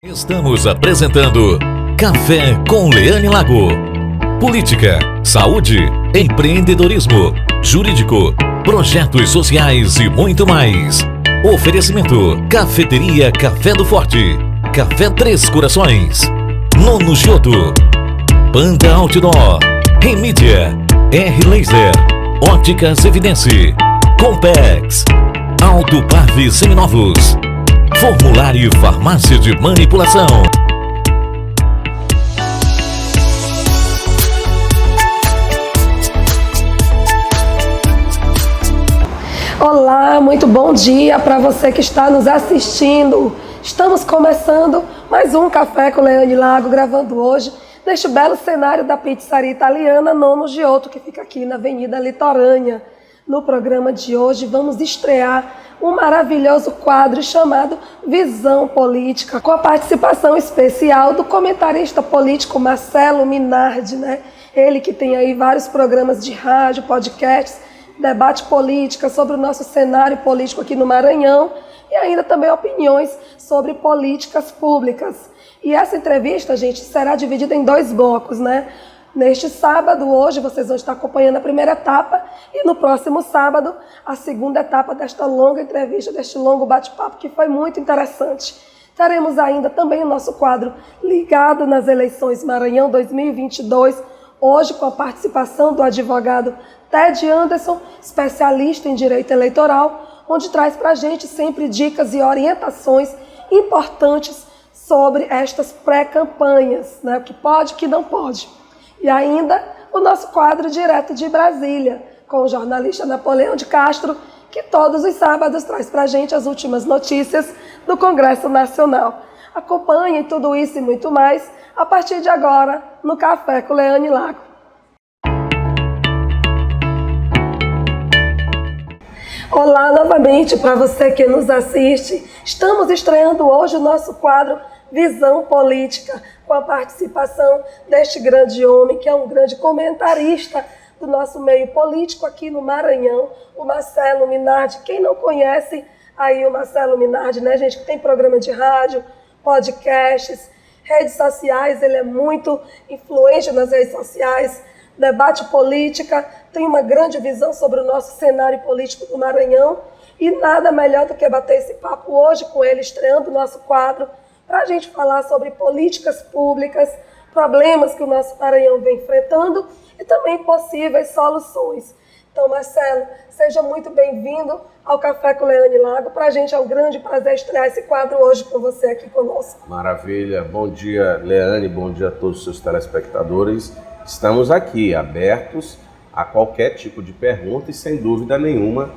Estamos apresentando Café com Leane Lago. Política, saúde, empreendedorismo, jurídico, projetos sociais e muito mais. Oferecimento: Cafeteria Café do Forte, Café Três Corações, Nono Giotto, Panda Outdoor, Remídia, R Laser, Óticas Evidência, Compex, Alto Parve Seminovos, Formulário Farmácia de Manipulação. Olá, muito bom dia para você que está nos assistindo. Estamos começando mais um Café com Leane Lago, gravando hoje neste belo cenário da pizzaria italiana Nono Giotto, que fica aqui na Avenida Litorânea. No programa de hoje vamos estrear um maravilhoso quadro chamado Visão Política, com a participação especial do comentarista político Marcelo Minardi, né? Ele que tem aí vários programas de rádio, podcasts, debate política sobre o nosso cenário político aqui no Maranhão e ainda também opiniões sobre políticas públicas. E essa entrevista, gente, será dividida em dois blocos, né? Neste sábado, hoje, vocês vão estar acompanhando a primeira etapa e no próximo sábado, a segunda etapa desta longa entrevista, deste longo bate-papo, que foi muito interessante. Teremos ainda também o nosso quadro ligado nas eleições Maranhão 2022, hoje com a participação do advogado Ted Anderson, especialista em direito eleitoral, onde traz para a gente sempre dicas e orientações importantes sobre estas pré-campanhas, né? O que pode e o que não pode. E ainda o nosso quadro direto de Brasília, com o jornalista Napoleão de Castro, que todos os sábados traz para a gente as últimas notícias do Congresso Nacional. Acompanhem tudo isso e muito mais a partir de agora no Café com Leane Lago. Olá novamente para você que nos assiste. Estamos estreando hoje o nosso quadro Visão Política, com a participação deste grande homem, que é um grande comentarista do nosso meio político aqui no Maranhão, o Marcelo Minardi. Quem não conhece aí o Marcelo Minardi, né, gente, que tem programa de rádio, podcasts, redes sociais, ele é muito influente nas redes sociais, debate política, tem uma grande visão sobre o nosso cenário político do Maranhão e nada melhor do que bater esse papo hoje com ele, estreando o nosso quadro, para a gente falar sobre políticas públicas, problemas que o nosso Maranhão vem enfrentando e também possíveis soluções. Então, Marcelo, seja muito bem-vindo ao Café com Leane Lago. Para a gente é um grande prazer estrear esse quadro hoje com você aqui conosco. Maravilha. Bom dia, Leane. Bom dia a todos os seus telespectadores. Estamos aqui, abertos a qualquer tipo de pergunta e, sem dúvida nenhuma,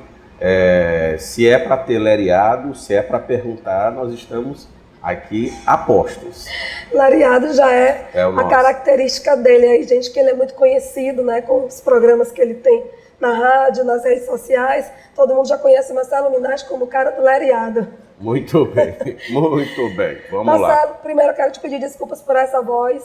se é para ter lereado, se é para perguntar, nós estamos aqui apostos. Lariado já é a característica dele aí, gente, que ele é muito conhecido, né, com os programas que ele tem na rádio, nas redes sociais. Todo mundo já conhece Marcelo Minardi como o cara do Lariado. Muito bem, muito bem. Vamos lá. Marcelo, primeiro eu quero te pedir desculpas por essa voz,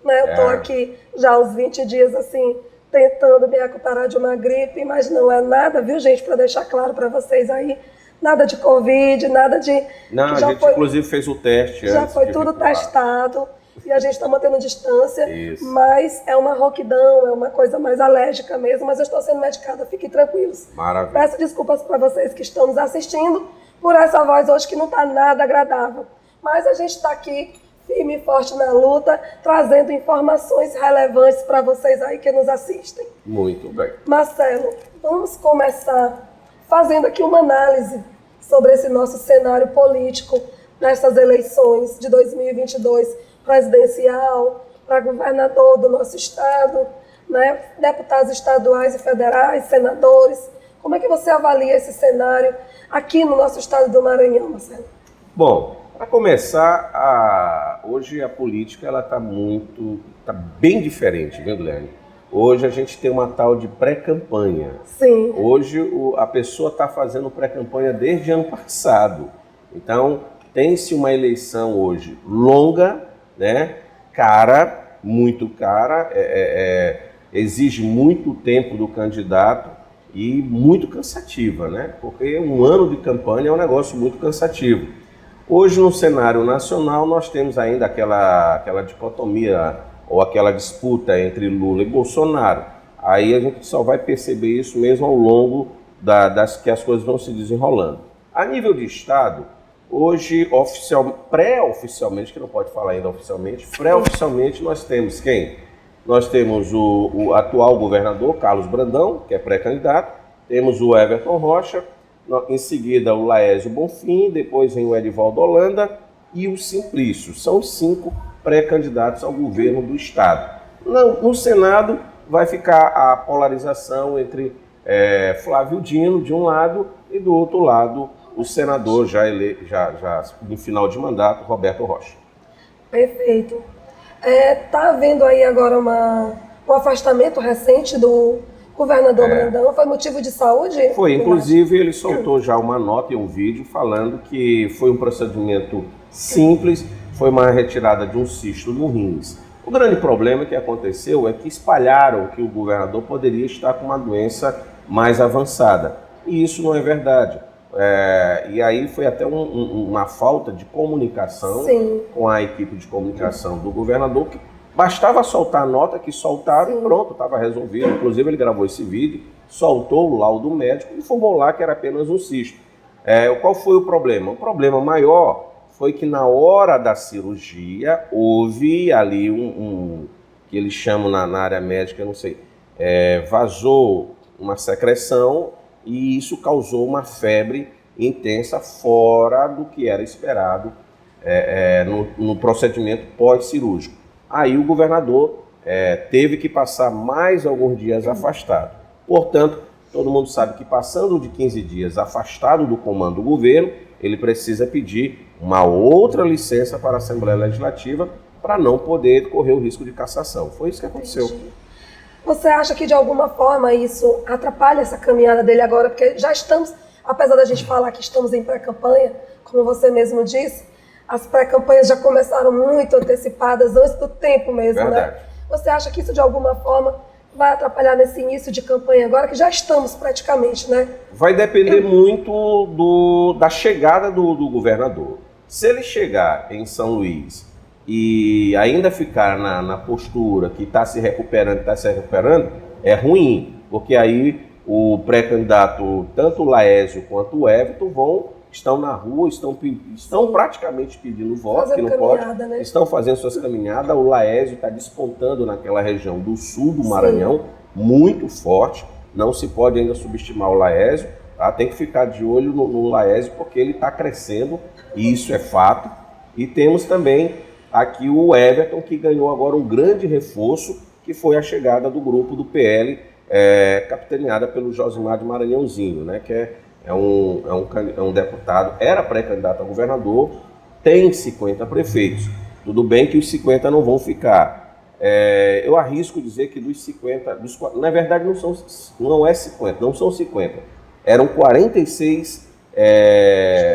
né? Eu tô aqui já há uns 20 dias assim, tentando me recuperar de uma gripe, mas não é nada, viu, gente, para deixar claro para vocês aí. Nada de Covid, nada de... Não, a gente inclusive fez o teste. Já foi tudo testado e a gente está mantendo distância. Isso. Mas é uma rouquidão, é uma coisa mais alérgica mesmo, mas eu estou sendo medicada, fiquem tranquilos. Maravilha. Peço desculpas para vocês que estão nos assistindo por essa voz hoje que não está nada agradável. Mas a gente está aqui, firme e forte na luta, trazendo informações relevantes para vocês aí que nos assistem. Muito bem. Marcelo, vamos começar fazendo aqui uma análise sobre esse nosso cenário político nessas eleições de 2022, presidencial, para governador do nosso estado, né, deputados estaduais e federais, senadores. Como é que você avalia esse cenário aqui no nosso estado do Maranhão, Marcelo? Bom, para começar, hoje a política está bem diferente, viu, Guilherme? Hoje a gente tem uma tal de pré-campanha. Sim. Hoje a pessoa está fazendo pré-campanha desde ano passado. Então, tem-se uma eleição hoje longa, né? Cara, muito cara, exige muito tempo do candidato e muito cansativa, né? Porque um ano de campanha é um negócio muito cansativo. Hoje, no cenário nacional, nós temos ainda aquela dicotomia ou aquela disputa entre Lula e Bolsonaro. Aí a gente só vai perceber isso mesmo ao longo que as coisas vão se desenrolando. A nível de Estado, hoje, pré-oficialmente, que não pode falar ainda oficialmente, pré-oficialmente nós temos quem? Nós temos o atual governador, Carlos Brandão, que é pré-candidato, temos o Everton Rocha, em seguida o Laésio Bonfim, depois vem o Edivaldo Holanda e o Simplício. São os 5 pré-candidatos ao governo do Estado. No Senado vai ficar a polarização entre Flávio Dino, de um lado, e do outro lado, o senador já em final de mandato, Roberto Rocha. Perfeito. Tá havendo aí agora um afastamento recente do governador Brandão. Foi motivo de saúde? Foi, inclusive ele soltou já uma nota e um vídeo falando que foi um procedimento simples, foi uma retirada de um cisto no rins. O grande problema que aconteceu é que espalharam que o governador poderia estar com uma doença mais avançada. E isso não é verdade. E aí foi até uma falta de comunicação com a equipe de comunicação do governador, que bastava soltar a nota, que soltaram e pronto, estava resolvido. Inclusive ele gravou esse vídeo, soltou o laudo médico e informou lá que era apenas um cisto. Qual foi o problema? O problema maior foi que na hora da cirurgia houve ali que eles chamam na área médica, eu não sei, vazou uma secreção e isso causou uma febre intensa fora do que era esperado no procedimento pós-cirúrgico. Aí o governador teve que passar mais alguns dias afastado. Portanto, todo mundo sabe que passando de 15 dias afastado do comando do governo, ele precisa pedir uma outra licença para a Assembleia Legislativa para não poder correr o risco de cassação. Foi isso que aconteceu. Entendi. Você acha que de alguma forma isso atrapalha essa caminhada dele agora? Porque já estamos, apesar da gente falar que estamos em pré-campanha, como você mesmo disse, as pré-campanhas já começaram muito antecipadas antes do tempo mesmo, Verdade. né? Você acha que isso de alguma forma vai atrapalhar nesse início de campanha agora, que já estamos praticamente, né? Vai depender muito da chegada do governador. Se ele chegar em São Luís e ainda ficar na postura que está se recuperando, é ruim, porque aí o pré-candidato, tanto o Laésio quanto o Everton, estão na rua, estão praticamente pedindo voto, fazendo que não pode, né? estão fazendo suas caminhadas. O Laésio está despontando naquela região do sul do Maranhão, muito forte, não se pode ainda subestimar o Laésio, tá? Tem que ficar de olho no Laésio, porque ele está crescendo, e isso é fato. E temos também aqui o Everton, que ganhou agora um grande reforço, que foi a chegada do grupo do PL, capitaneada pelo Josimar de Maranhãozinho, né, que é um deputado, era pré-candidato a governador, tem 50 prefeitos. Tudo bem que os 50 não vão ficar. Eu arrisco dizer que dos 50, na verdade não são 50, eram 46,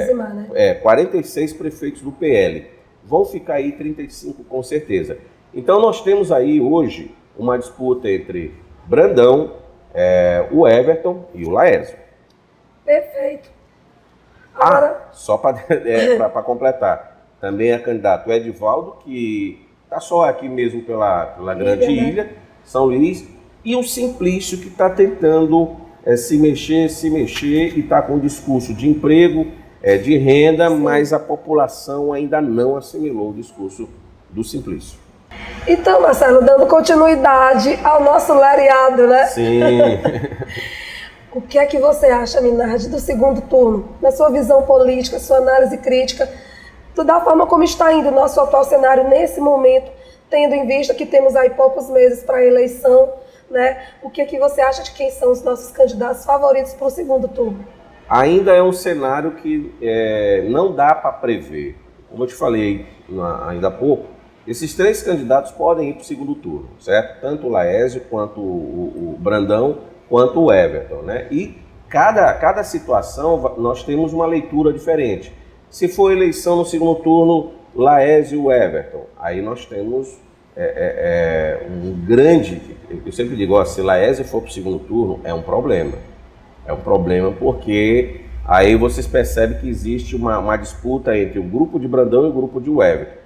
Josimar, né? 46 prefeitos do PL. Vão ficar aí 35 com certeza. Então nós temos aí hoje uma disputa entre Brandão, o Everton e o Laésio. Perfeito. Agora... só para completar, também é candidato o Edivaldo, que está só aqui mesmo pela grande ilha, São Luís, e o Simplício, que está tentando se mexer e está com um discurso de emprego, de renda, mas a população ainda não assimilou o discurso do Simplício. Então, Marcelo, dando continuidade ao nosso lereado, né? Sim. O que é que você acha, Minardi, do segundo turno? Na sua visão política, sua análise crítica, da forma como está indo o nosso atual cenário nesse momento, tendo em vista que temos aí poucos meses para a eleição, né? O que é que você acha de quem são os nossos candidatos favoritos para o segundo turno? Ainda é um cenário que não dá para prever. Como eu te falei ainda há pouco, esses 3 candidatos podem ir para o segundo turno, certo? Tanto o Laésio, quanto o Brandão, quanto o Everton, né? E cada situação nós temos uma leitura diferente. Se for eleição no segundo turno, Laésio e o Everton, aí nós temos um grande... Eu sempre digo, se Laésio for para o segundo turno, é um problema. É um problema porque Aí vocês percebem que existe uma disputa entre o grupo de Brandão e o grupo de Everton.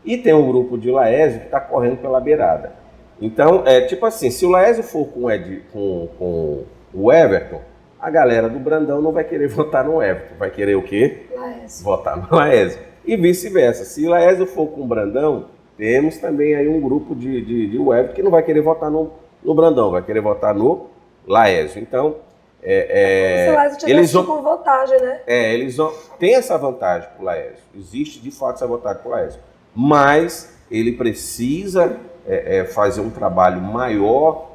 E tem um grupo de Laésio que está correndo pela beirada. Então, tipo assim, se o Laésio for com o Everton, a galera do Brandão não vai querer votar no Everton. Vai querer o quê? Laésio. Votar no Laésio. E vice-versa. Se o Laésio for com o Brandão, temos também aí um grupo de Everton que não vai querer votar no Brandão, vai querer votar no Laésio. Então, se o Laésio tivesse com vantagem, né? Tem essa vantagem para o Laésio. Existe, de fato, essa vantagem para o Laésio. Mas ele precisa fazer um trabalho maior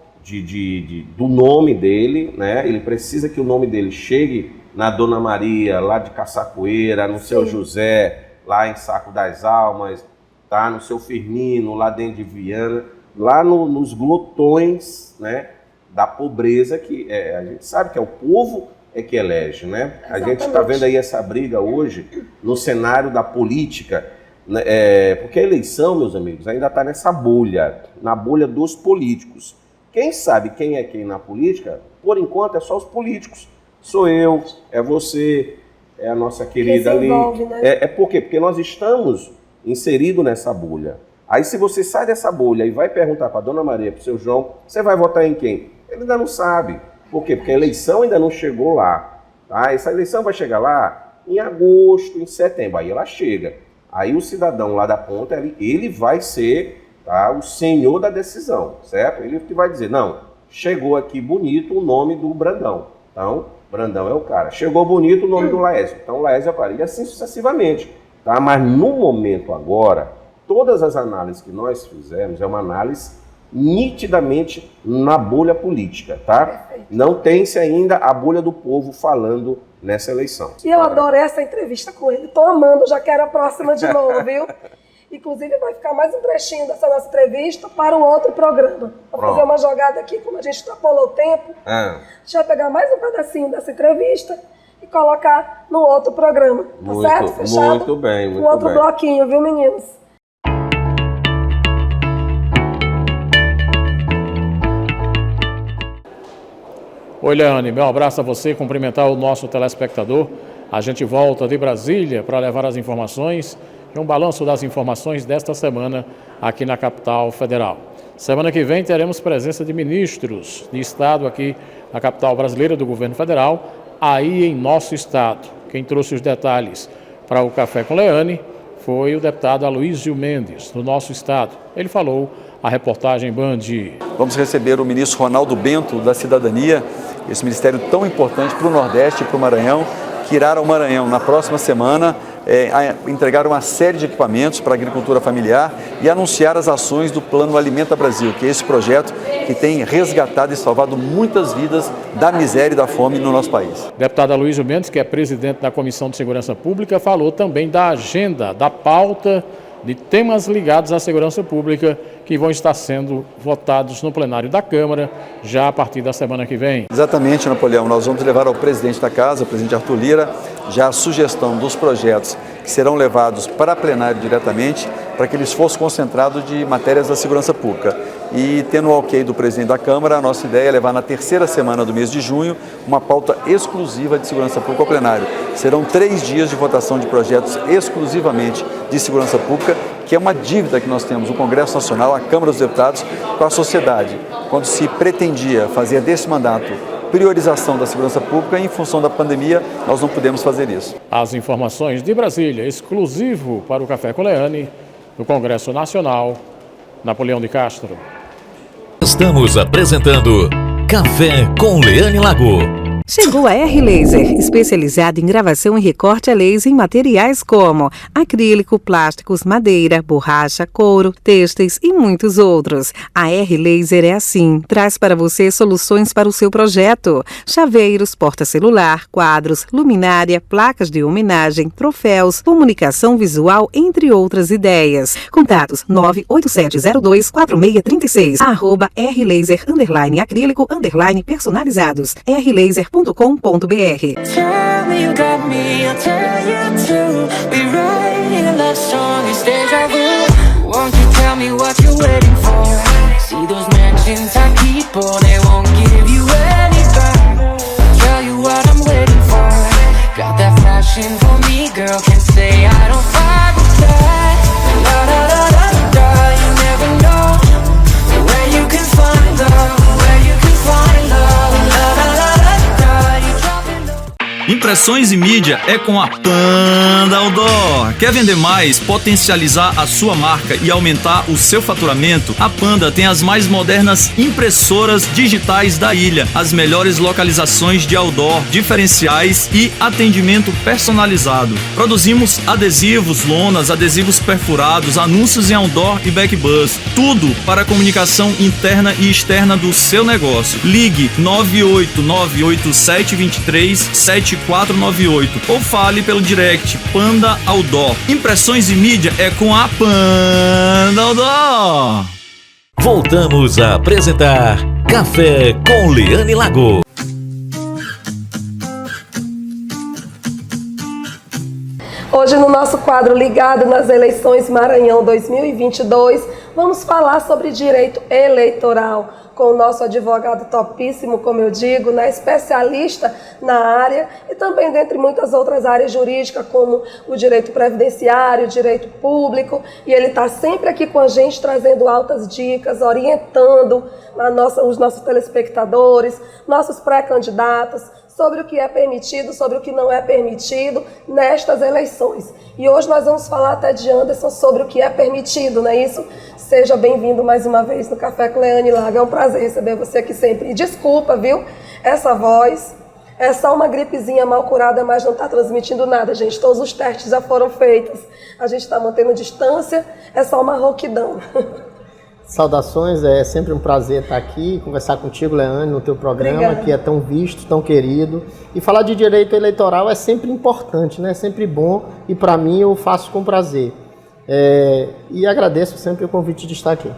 do nome dele, né? Ele precisa que o nome dele chegue na Dona Maria, lá de Caçapoeira, no Seu José, lá em Saco das Almas, tá? No Seu Firmino, lá dentro de Viana, lá nos glotões, né? Da pobreza que a gente sabe que é o povo que elege, né? Exatamente. A gente está vendo aí essa briga hoje no cenário da política, né? Porque a eleição, meus amigos, ainda está nessa bolha, na bolha dos políticos. Quem sabe quem é quem na política, por enquanto, é só os políticos. Sou eu, é você, é a nossa querida ali. Envolve, né? Por quê? Porque nós estamos inseridos nessa bolha. Aí se você sai dessa bolha e vai perguntar para a Dona Maria, para o seu João, você vai votar em quem? Ele ainda não sabe. Por quê? Porque a eleição ainda não chegou lá. Tá? Essa eleição vai chegar lá em agosto, em setembro. Aí ela chega. Aí o cidadão lá da ponta, ele vai ser, tá, o senhor da decisão, certo? Ele que vai dizer, não, chegou aqui bonito o nome do Brandão. Então, Brandão é o cara. Chegou bonito o nome do Laésio. Então, o Laésio é o cara. E assim sucessivamente. Tá? Mas no momento agora, todas as análises que nós fizemos é uma análise nitidamente na bolha política, tá? Perfeito. Não tem-se ainda a bolha do povo falando nessa eleição. E eu adorei essa entrevista com ele. Tô amando, já quero a próxima de novo, viu? Inclusive vai ficar mais um trechinho dessa nossa entrevista para um outro programa. Vou fazer uma jogada aqui, como a gente extrapolou o tempo. A gente vai pegar mais um pedacinho dessa entrevista e colocar no outro programa. Tá certo? Fechado? Muito bem, muito bem. Um outro bloquinho, viu, meninos? Oi, Leane, meu abraço a você, cumprimentar o nosso telespectador. A gente volta de Brasília para levar as informações e um balanço das informações desta semana aqui na capital federal. Semana que vem teremos presença de ministros de estado aqui na capital brasileira do governo federal, aí em nosso estado. Quem trouxe os detalhes para o Café com Leane foi o deputado Aloysio Mendes, do nosso estado. Ele falou a reportagem Band. Vamos receber o ministro Ronaldo Bento, da Cidadania, esse ministério tão importante para o Nordeste e para o Maranhão, que irá ao Maranhão na próxima semana entregar uma série de equipamentos para a agricultura familiar e anunciar as ações do Plano Alimenta Brasil, que é esse projeto que tem resgatado e salvado muitas vidas da miséria e da fome no nosso país. O deputado Aloysio Mendes, que é presidente da Comissão de Segurança Pública, falou também da agenda, da pauta de temas ligados à segurança pública que vão estar sendo votados no plenário da Câmara já a partir da semana que vem. Exatamente, Napoleão. Nós vamos levar ao presidente da Casa, o presidente Arthur Lira, já a sugestão dos projetos que serão levados para plenário diretamente, para que eles fossem concentrados de matérias da segurança pública. E tendo o ok do presidente da Câmara, a nossa ideia é levar na terceira semana do mês de junho uma pauta exclusiva de segurança pública ao plenário. Serão 3 dias de votação de projetos exclusivamente de segurança pública, que é uma dívida que nós temos, o Congresso Nacional, a Câmara dos Deputados, com a sociedade. Quando se pretendia fazer desse mandato priorização da segurança pública, em função da pandemia, nós não pudemos fazer isso. As informações de Brasília, exclusivo para o Café com Leane, do Congresso Nacional, Napoleão de Castro. Estamos apresentando Café com Leane Lago. Chegou a R-Laser, especializada em gravação e recorte a laser em materiais como acrílico, plásticos, madeira, borracha, couro, têxteis e muitos outros. A R-Laser é assim, traz para você soluções para o seu projeto. Chaveiros, porta-celular, quadros, luminária, placas de homenagem, troféus, comunicação visual, entre outras ideias. Contatos 987024636, @R-Laser, _acrílico, _personalizados, rlaser.com.br. Tell me you got me, I'll tell you too. We ride in a love song, it's deja vu. Won't you tell me what you're waiting for? See those mansions I keep, oh, they won't give you any back. Tell you what I'm waiting for. Impressões e mídia é com a Panda Outdoor. Quer vender mais, potencializar a sua marca e aumentar o seu faturamento? A Panda tem as mais modernas impressoras digitais da ilha, as melhores localizações de outdoor, diferenciais e atendimento personalizado. Produzimos adesivos, lonas, adesivos perfurados, anúncios em outdoor e backbus. Tudo para a comunicação interna e externa do seu negócio. Ligue 98987237498 ou fale pelo direct Panda Outdoor. Impressões e mídia é com a Panda Outdoor. Voltamos a apresentar Café com Leane Lago. Hoje no nosso quadro Ligado nas Eleições Maranhão 2022, vamos falar sobre direito eleitoral com o nosso advogado topíssimo, como eu digo, né, especialista na área e também dentre muitas outras áreas jurídicas, como o direito previdenciário, o direito público, e ele está sempre aqui com a gente trazendo altas dicas, orientando os nossos telespectadores, nossos pré-candidatos, sobre o que é permitido, sobre o que não é permitido nestas eleições. E hoje nós vamos falar até de Anderson sobre o que é permitido, não é isso? Seja bem-vindo mais uma vez no Café com Leane Lago. É um prazer receber você aqui sempre. E desculpa, viu? Essa voz é só uma gripezinha mal curada, mas não está transmitindo nada, gente. Todos os testes já foram feitos. A gente está mantendo distância, é só uma rouquidão. Saudações, é sempre um prazer estar aqui, conversar contigo, Leane, no teu programa, Obrigada. Que é tão visto, tão querido. E falar de direito eleitoral é sempre importante, né? É sempre bom e para mim eu faço com prazer. E agradeço sempre o convite de estar aqui.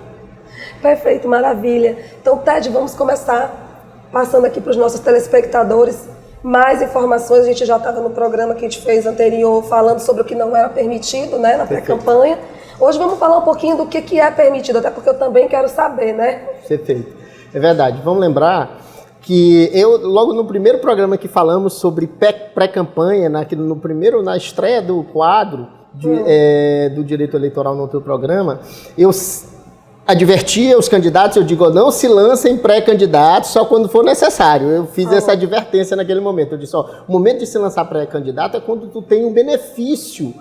Perfeito, maravilha. Então, Ted, vamos começar passando aqui para os nossos telespectadores mais informações. A gente já estava no programa que a gente fez anterior falando sobre o que não era permitido, né, na pré-campanha. Hoje vamos falar um pouquinho do que é permitido, até porque eu também quero saber, né? Perfeito. É verdade. Vamos lembrar que logo no primeiro programa que falamos sobre pré-campanha, na estreia do quadro do direito eleitoral no teu programa, eu advertia os candidatos, eu digo, não se lancem pré-candidatos só quando for necessário. Eu fiz essa advertência naquele momento. Eu disse, o momento de se lançar pré-candidato é quando tu tem um benefício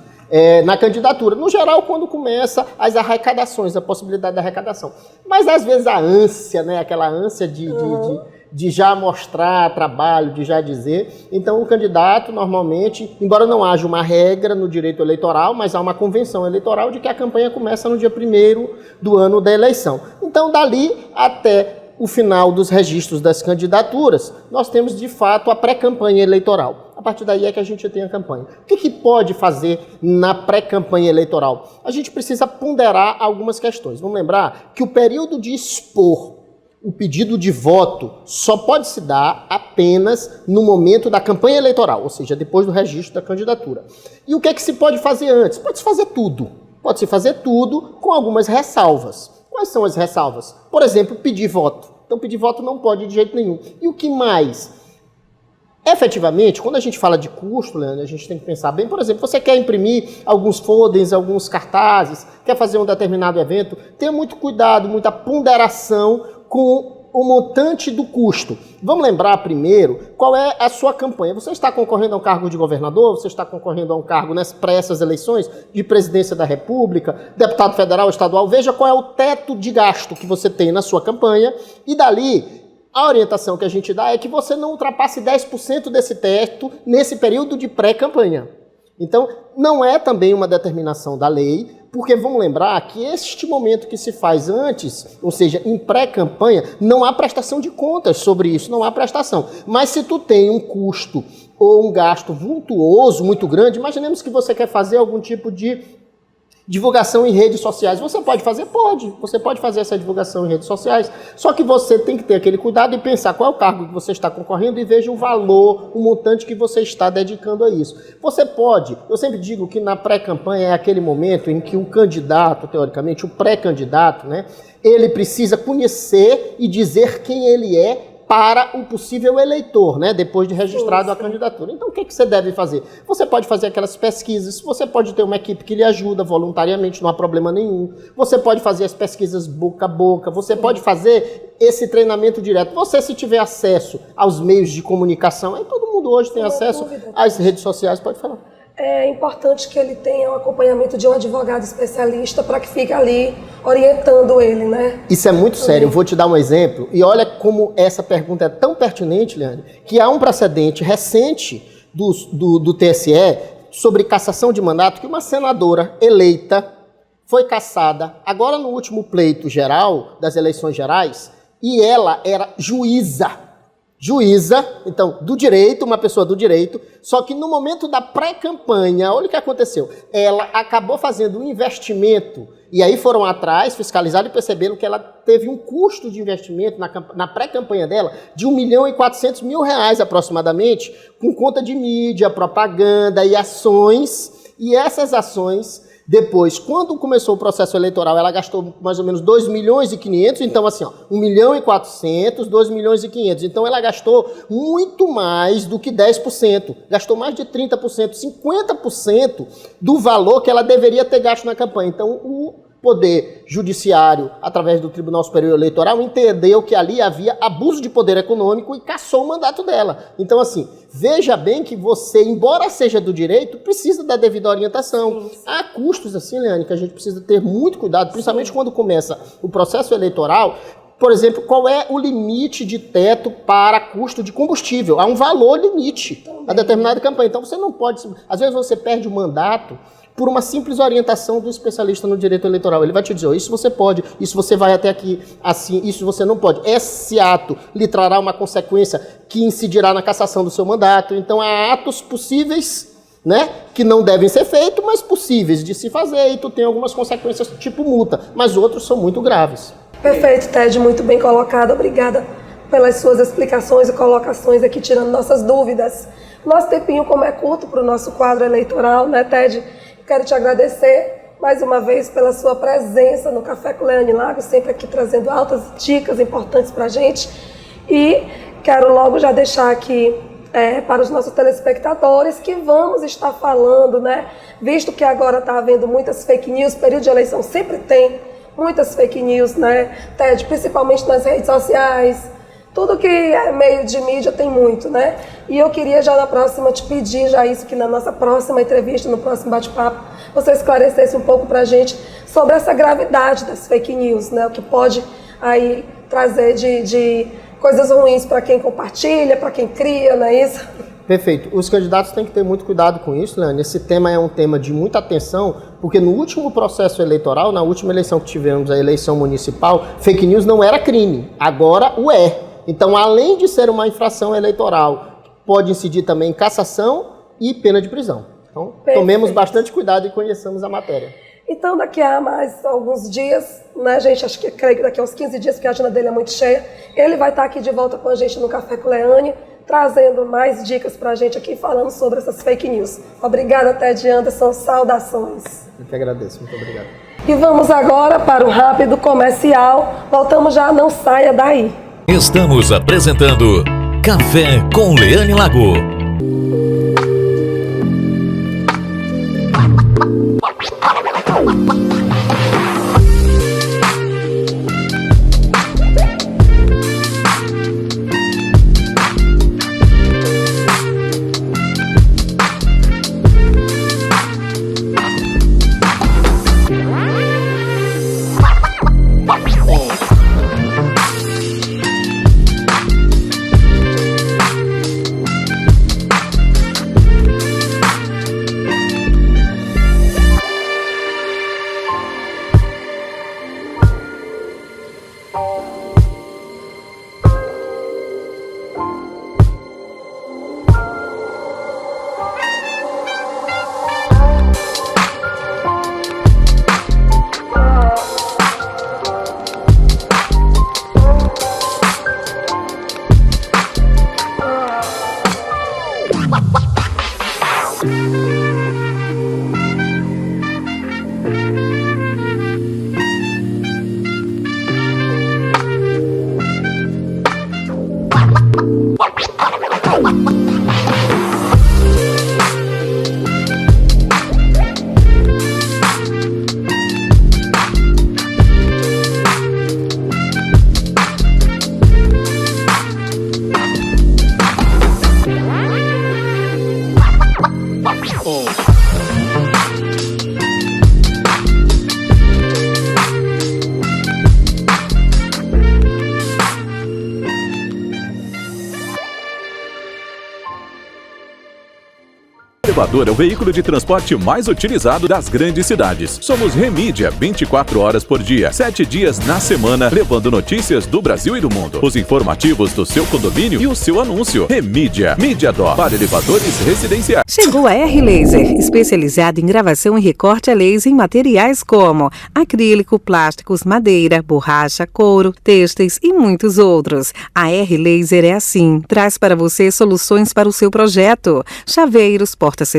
na candidatura. No geral, quando começa as arrecadações, a possibilidade da arrecadação. Mas, às vezes, a ânsia, né? Aquela ânsia de já mostrar trabalho, de já dizer. Então, o candidato, normalmente, embora não haja uma regra no direito eleitoral, mas há uma convenção eleitoral de que a campanha começa no dia 1º do ano da eleição. Então, dali até o final dos registros das candidaturas, nós temos, de fato, a pré-campanha eleitoral. A partir daí é que a gente tem a campanha. O que pode fazer na pré-campanha eleitoral? A gente precisa ponderar algumas questões. Vamos lembrar que o período de expor o pedido de voto só pode se dar apenas no momento da campanha eleitoral, ou seja, depois do registro da candidatura. E o que se pode fazer antes? Pode-se fazer tudo. Pode-se fazer tudo com algumas ressalvas. Quais são as ressalvas? Por exemplo, pedir voto. Então, pedir voto não pode de jeito nenhum. E o que mais? Efetivamente, quando a gente fala de custo, Leandro, a gente tem que pensar bem. Por exemplo, você quer imprimir alguns folders, alguns cartazes, quer fazer um determinado evento, tenha muito cuidado, muita ponderação com o montante do custo. Vamos lembrar primeiro qual é a sua campanha. Você está concorrendo a um cargo de governador? Você está concorrendo a um cargo para essas eleições de presidência da República, deputado federal, estadual? Veja qual é o teto de gasto que você tem na sua campanha e dali a orientação que a gente dá é que você não ultrapasse 10% desse teto nesse período de pré-campanha. Então, não é também uma determinação da lei, porque vamos lembrar que este momento que se faz antes, ou seja, em pré-campanha, não há prestação de contas sobre isso, não há prestação. Mas se tu tem um custo ou um gasto vultuoso, muito grande, imaginemos que você quer fazer algum tipo de divulgação em redes sociais. Você pode fazer? Pode. Você pode fazer essa divulgação em redes sociais. Só que você tem que ter aquele cuidado e pensar qual é o cargo que você está concorrendo e veja o valor, o montante que você está dedicando a isso. Você pode, eu sempre digo que na pré-campanha é aquele momento em que o candidato, teoricamente, o pré-candidato, né, ele precisa conhecer e dizer quem ele é para o possível eleitor, né, depois de registrado a candidatura. Então, o que você deve fazer? Você pode fazer aquelas pesquisas, você pode ter uma equipe que lhe ajuda voluntariamente, não há problema nenhum. Você pode fazer as pesquisas boca a boca, você pode fazer esse treinamento direto. Você, se tiver acesso aos meios de comunicação, aí todo mundo hoje tem acesso às redes sociais, pode falar. É importante que ele tenha o acompanhamento de um advogado especialista para que fique ali orientando ele, né? Isso é muito sério. Eu vou te dar um exemplo. E olha como essa pergunta é tão pertinente, Leane, que há um precedente recente do TSE sobre cassação de mandato, que uma senadora eleita foi cassada agora no último pleito geral, das eleições gerais, e ela era juíza, então, do direito, uma pessoa do direito, só que no momento da pré-campanha, olha o que aconteceu, ela acabou fazendo um investimento, e aí foram atrás, fiscalizaram e perceberam que ela teve um custo de investimento na pré-campanha dela de R$1.400.000 aproximadamente, com conta de mídia, propaganda e ações, e essas ações... Depois, quando começou o processo eleitoral, ela gastou mais ou menos 2.500.000, então assim, ó, 1.400.000, 2.500.000. Então ela gastou muito mais do que 10%, gastou mais de 30%, 50% do valor que ela deveria ter gasto na campanha. Então o Poder Judiciário, através do Tribunal Superior Eleitoral, entendeu que ali havia abuso de poder econômico e cassou o mandato dela. Então, assim, veja bem que você, embora seja do direito, precisa da devida orientação. Há custos, assim, Leane, que a gente precisa ter muito cuidado, principalmente quando começa o processo eleitoral. Por exemplo, qual é o limite de teto para custo de combustível? Há um valor limite a determinada campanha. Então, você não pode... Às vezes você perde o mandato por uma simples orientação do especialista no direito eleitoral. Ele vai te dizer, oh, isso você pode, isso você vai até aqui, assim, isso você não pode. Esse ato lhe trará uma consequência que incidirá na cassação do seu mandato. Então, há atos possíveis, né, que não devem ser feitos, mas possíveis de se fazer, e tu tem algumas consequências tipo multa, mas outros são muito graves. Perfeito, Ted, muito bem colocado. Obrigada pelas suas explicações e colocações aqui, tirando nossas dúvidas. Nosso tempinho, como é curto para o nosso quadro eleitoral, né, Ted? Quero te agradecer mais uma vez pela sua presença no Café com Leane Lago, sempre aqui trazendo altas dicas importantes para a gente. E quero logo já deixar aqui para os nossos telespectadores que vamos estar falando, né? Visto que agora está havendo muitas fake news, período de eleição sempre tem muitas fake news, né, Ted? Principalmente nas redes sociais. Tudo que é meio de mídia tem muito, né? E eu queria já na próxima te pedir já isso, que na nossa próxima entrevista, no próximo bate-papo, você esclarecesse um pouco pra gente sobre essa gravidade das fake news, né? O que pode aí trazer de coisas ruins para quem compartilha, para quem cria, não é isso? Perfeito. Os candidatos têm que ter muito cuidado com isso, né? Esse tema é um tema de muita atenção, porque no último processo eleitoral, na última eleição que tivemos, a eleição municipal, fake news não era crime, agora o é. Então, além de ser uma infração eleitoral, pode incidir também em cassação e pena de prisão. Então, tomemos bastante cuidado e conheçamos a matéria. Então, daqui a mais alguns dias, né, gente, creio que daqui a uns 15 dias, porque a agenda dele é muito cheia, ele vai estar aqui de volta com a gente no Café com Leane, trazendo mais dicas pra gente aqui, falando sobre essas fake news. Obrigada, Ted Anderson, saudações. Eu que agradeço, muito obrigado. E vamos agora para um rápido comercial. Voltamos já, não saia daí. Estamos apresentando Café com Leane Lago. Elevador é o veículo de transporte mais utilizado das grandes cidades. Somos Remídia, 24 horas por dia, 7 dias na semana, levando notícias do Brasil e do mundo, os informativos do seu condomínio e o seu anúncio. Remídia, Mídia Dó, para elevadores residenciais. Chegou a R-Laser, especializada em gravação e recorte a laser em materiais como acrílico, plásticos, madeira, borracha, couro, têxteis e muitos outros. A R-Laser é assim, traz para você soluções para o seu projeto. Chaveiros, porta-celular,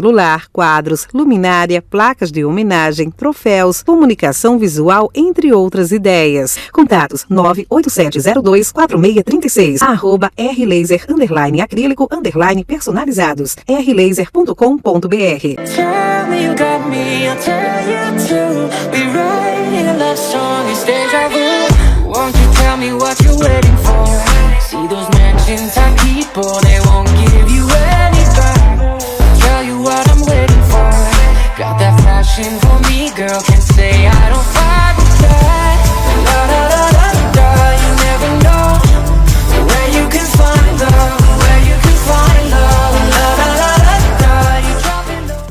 quadros, luminária, placas de homenagem, troféus, comunicação visual, entre outras ideias. Contatos 987024636, @rlaser_acrílico_ personalizados, rlaser.com.br. Tell me you got me, I'll tell you too. We write a love song, it's deja vu. Won't you tell me what you're waiting for? See those mansions I keep, or they won't give you any back. Tell you what I'm waiting for. Got that passion for me, girl, can say I don't fight with that. La da da da da, you never know where you can find love, where you can find love. La da da da da, you drop it low.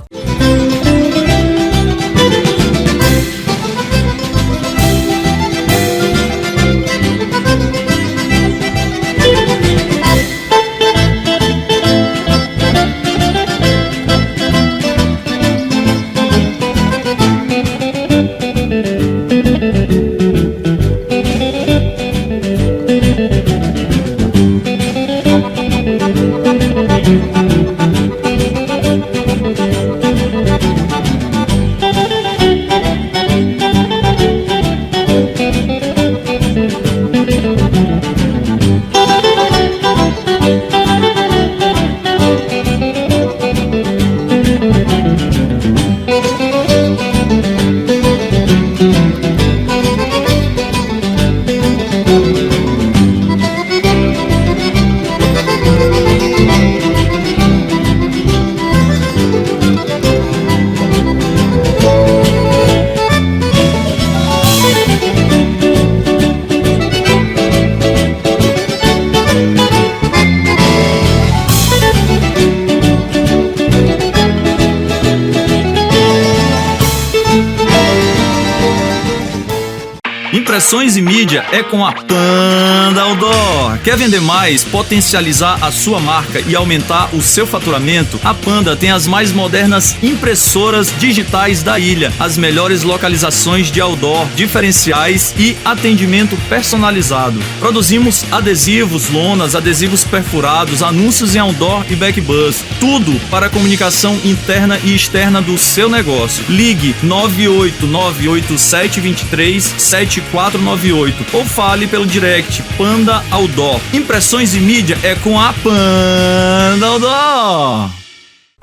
Impressões e mídia é com a Panda Outdoor. Quer vender mais, potencializar a sua marca e aumentar o seu faturamento? A Panda tem as mais modernas impressoras digitais da ilha, as melhores localizações de outdoor, diferenciais e atendimento personalizado. Produzimos adesivos, lonas, adesivos perfurados, anúncios em outdoor e backbus. Tudo para a comunicação interna e externa do seu negócio. Ligue 98987237498 ou fale pelo direct Panda Outdoor. Impressões e mídia é com a Panda Outdoor.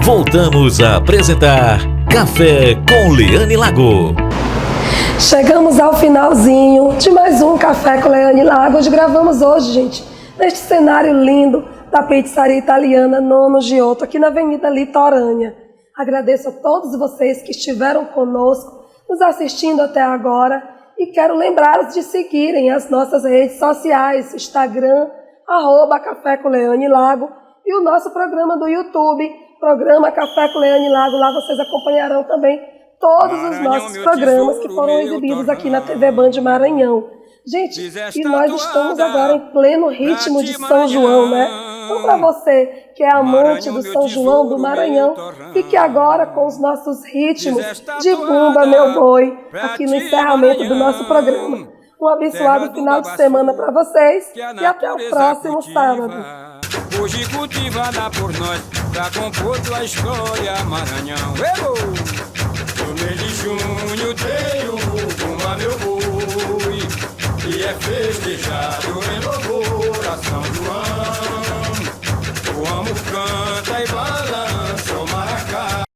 Voltamos a apresentar Café com Leane Lago. Chegamos ao finalzinho de mais um Café com Leane Lago. Hoje gravamos hoje, gente, neste cenário lindo da pizzaria italiana Nono Giotto, aqui na Avenida Litorânea. Agradeço a todos vocês que estiveram conosco, nos assistindo até agora. E quero lembrá-los de seguirem as nossas redes sociais, Instagram, @Café com Leane Lago, e o nosso programa do YouTube, Programa Café com Leane Lago. Lá vocês acompanharão também todos os nossos programas que foram exibidos aqui na TV Band Maranhão. Gente, e nós estamos agora em pleno ritmo de São João, né? Então, para você que é amante do São João do Maranhão, fique agora com os nossos ritmos de Bumba Meu Boi, aqui no encerramento do nosso programa. Um abençoado final de semana para vocês e até o próximo sábado. Hoje cultivada por nós, pra compor tua história, Maranhão. No mês de junho tem o Bumba Meu Boi, e é festejado